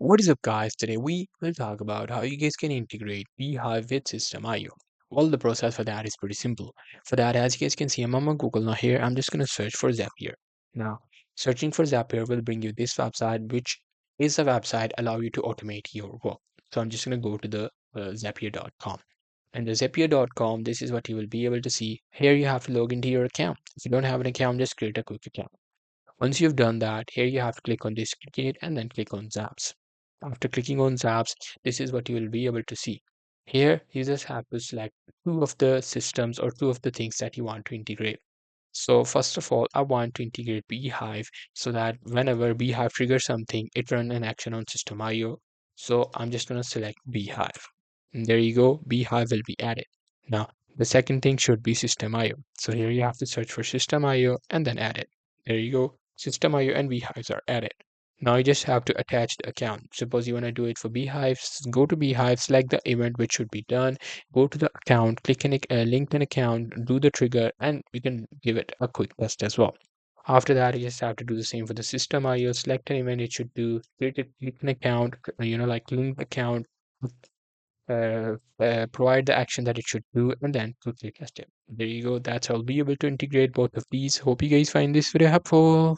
What is up, guys? Today we will talk about how you guys can integrate Beehiiv with System IO. Well, the process for that is pretty simple. For that, as you guys can see, I'm on my Google. Now here, I'm just going to search for Zapier. Now, searching for Zapier will bring you this website, which is a website allow you to automate your work. So I'm just going to go to the Zapier.com. And the Zapier.com, this is what you will be able to see. Here you have to log into your account. If you don't have an account, just create a quick account. Once you've done that, here you have to click on this duplicate and then click on Zaps. After clicking on Zaps, this is what you will be able to see. Here, you just have to select two of the systems or two of the things that you want to integrate. So first of all, I want to integrate Beehiiv so that whenever Beehiiv triggers something, it runs an action on system IO. So I'm just going to select Beehiiv. And there you go, Beehiiv will be added. Now, the second thing should be system IO. So here you have to search for system IO and then add it. There you go, system IO and Beehives are added. Now you just have to attach the account. Suppose you want to do it for Beehives, go to Beehive, select the event which should be done, go to the account, click an link an account, do the trigger, and we can give it a quick test as well. After that, you just have to do the same for the system IO, select an event it should do, create it, click an account, like link account, provide the action that it should do, and then quickly test it. There you go. That's how I'll be able to integrate both of these. Hope you guys find this very helpful.